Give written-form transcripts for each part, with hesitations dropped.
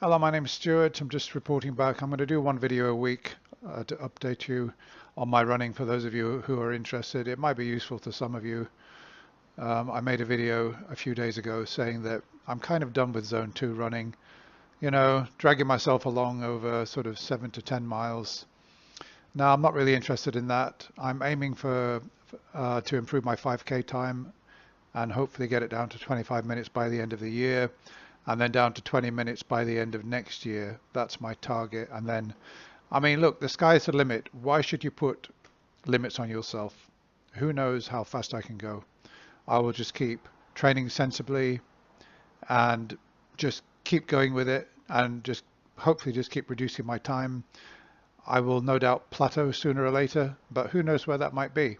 Hello, my name is Stuart. I'm just reporting back. I'm going to do one video a week to update you on my running for those of you who are interested. It might be useful to some of you. I made a video a few days ago saying that I'm kind of done with Zone 2 running, dragging myself along over sort of 7 to 10 miles. Now, I'm not really interested in that. I'm aiming for to improve my 5K time and hopefully get it down to 25 minutes by the end of the year, and then down to 20 minutes by the end of next year. That's my target. And then, I mean, look, the sky's the limit. Why should you put limits on yourself? Who knows how fast I can go? I will just keep training sensibly and just keep going with it, and just hopefully just keep reducing my time. I will no doubt plateau sooner or later, but who knows where that might be.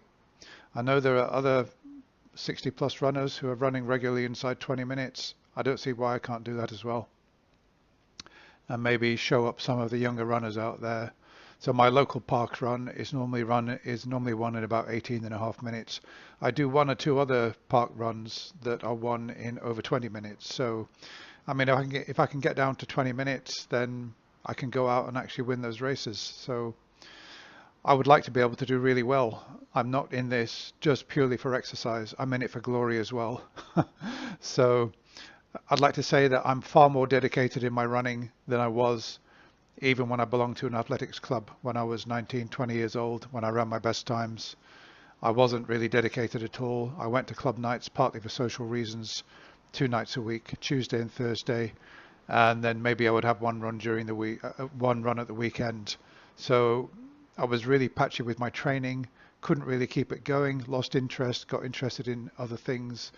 I know there are other 60 plus runners who are running regularly inside 20 minutes. I don't see why I can't do that as well. And maybe show up some of the younger runners out there. So my local park run is normally won in about 18.5 minutes. I do one or two other park runs that are won in over 20 minutes. So, I mean, if I can get down to 20 minutes, then I can go out and actually win those races. So I would like to be able to do really well. I'm not in this just purely for exercise. I'm in it for glory as well. So I'd like to say that I'm far more dedicated in my running than I was even when I belonged to an athletics club when I was 19, 20 years old, when I ran my best times. I wasn't really dedicated at all. I went to club nights partly for social reasons, 2 nights a week, Tuesday and Thursday, and then maybe I would have one run during the week, one run at the weekend. So I was really patchy with my training, couldn't really keep it going, lost interest, got interested in other things.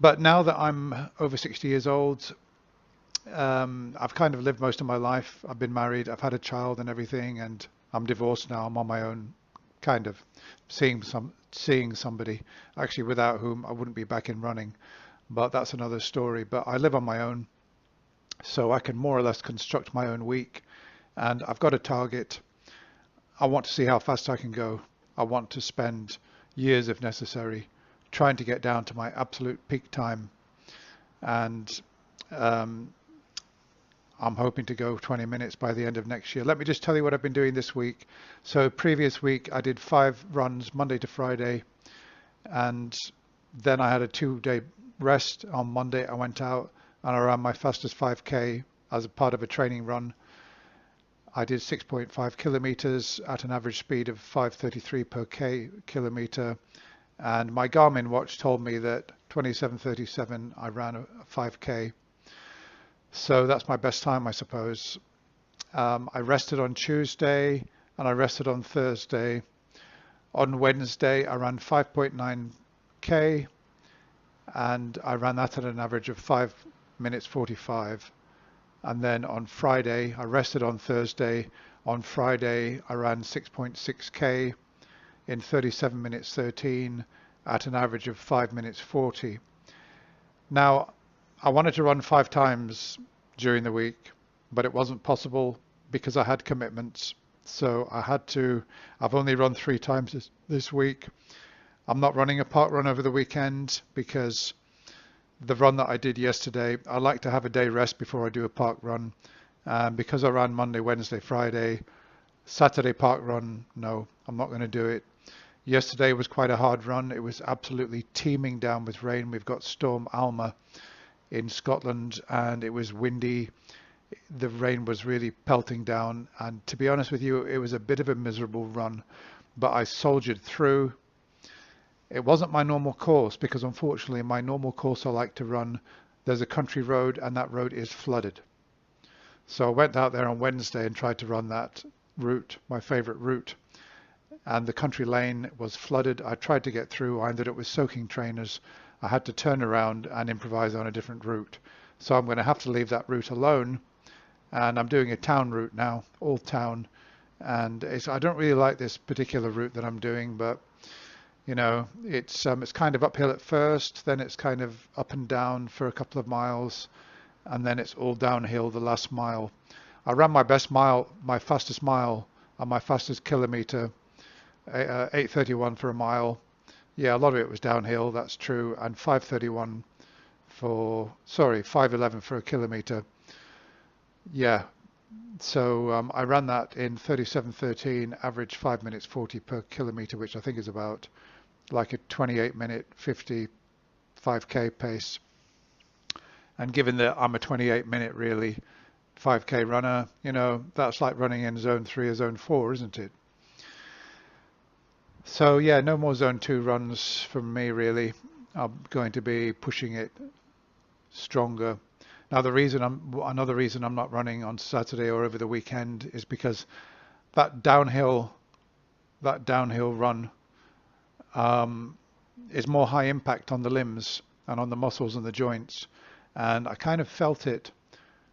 But now that I'm over 60 years old, I've kind of lived most of my life. I've been married, I've had a child and everything, and I'm divorced now. I'm on my own, kind of seeing somebody, actually without whom I wouldn't be back in running. But that's another story. But I live on my own, so I can more or less construct my own week, and I've got a target. I want to see how fast I can go. I want to spend years, if necessary, trying to get down to my absolute peak time, and I'm hoping to go 20 minutes by the end of next year. Let me just tell you what I've been doing this week. So previous week I did 5 runs Monday to Friday, and then I had a 2-day rest. On Monday I went out and I ran my fastest 5K as a part of a training run. I did 6.5 kilometers at an average speed of 5:33 per kilometer, and my Garmin watch told me that 27:37 I ran a 5K. So that's my best time, I suppose. I rested on Tuesday and I rested on Thursday. On Wednesday, I ran 5.9K, and I ran that at an average of 5 minutes 45. And then on Friday, I rested on Thursday. On Friday, I ran 6.6K in 37 minutes 13 at an average of 5 minutes 40. Now, I wanted to run 5 times during the week, but it wasn't possible because I had commitments. So I've only run 3 times this week. I'm not running a park run over the weekend because the run that I did yesterday, I like to have a day rest before I do a park run. Because I ran Monday, Wednesday, Friday, Saturday park run, no, I'm not going to do it. Yesterday was quite a hard run. It was absolutely teeming down with rain. We've got Storm Alma in Scotland, and it was windy. The rain was really pelting down, and to be honest with you, it was a bit of a miserable run, but I soldiered through. It wasn't my normal course because unfortunately my normal course I like to run, there's a country road and that road is flooded. So I went out there on Wednesday and tried to run that route, my favorite route, and the country lane was flooded. I tried to get through. I ended up with soaking trainers. I had to turn around and improvise on a different route. So I'm going to have to leave that route alone, and I'm doing a town route now, all town, and I don't really like this particular route that I'm doing, but it's kind of uphill at first, then it's kind of up and down for a couple of miles, and then it's all downhill the last mile. I ran my best mile, my fastest mile, and my fastest kilometer, 8:31 for a mile. Yeah, a lot of it was downhill, that's true, and 5:11 for a kilometer. Yeah, so I ran that in 37:13, average 5 minutes 40 per kilometer, which I think is about like a 28-minute 50 5k pace. And given that I'm a 28-minute really 5k runner, that's like running in zone 3 or zone 4, isn't it? So yeah, no more zone 2 runs from me really. I'm going to be pushing it stronger. Now another reason I'm not running on Saturday or over the weekend is because that downhill that downhill run um, is more high impact on the limbs and on the muscles and the joints. And I kind of felt it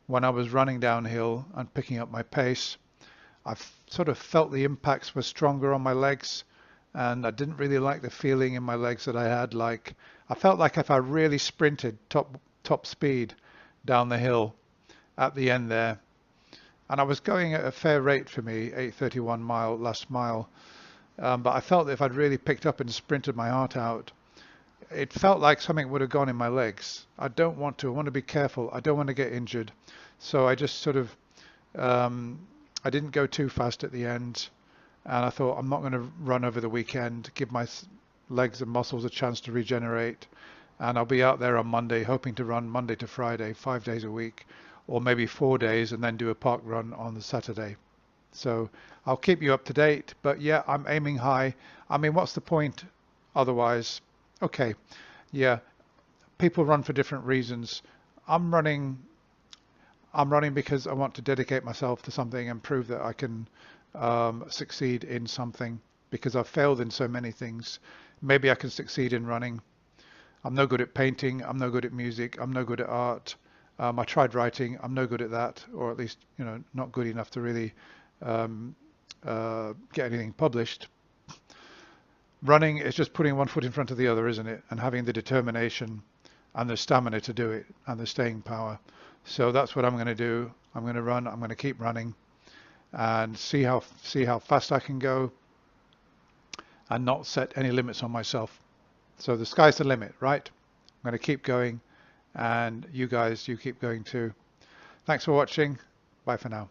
when I was running downhill and picking up my pace. Sort of felt the impacts were stronger on my legs, and I didn't really like the feeling in my legs that I had. Like I felt like if I really sprinted top speed down the hill at the end there, and I was going at a fair rate for me, 8:31 mile last mile. But I felt that if I'd really picked up and sprinted my heart out, it felt like something would have gone in my legs. I don't want to. I want to be careful. I don't want to get injured. So I just sort of, um, I didn't go too fast at the end. And I thought I'm not going to run over the weekend, give my legs and muscles a chance to regenerate. And I'll be out there on Monday, hoping to run Monday to Friday, 5 days a week, or maybe 4 days, and then do a park run on the Saturday. So I'll keep you up to date, but yeah, I'm aiming high. I mean, what's the point otherwise? Okay, yeah, people run for different reasons. I'm running I'm running because I want to dedicate myself to something and prove that I can succeed in something because I've failed in so many things. Maybe I can succeed in running. I'm no good at painting. I'm no good at music. I'm no good at art. I tried writing. I'm no good at that, or at least, not good enough to really um, get anything published. Running is just putting one foot in front of the other, isn't it? And having the determination and the stamina to do it and the staying power. So that's what I'm going to do. I'm going to run. I'm going to keep running and see how fast I can go and not set any limits on myself. So the sky's the limit, right? I'm going to keep going, and you guys, you keep going too. Thanks for watching. Bye for now.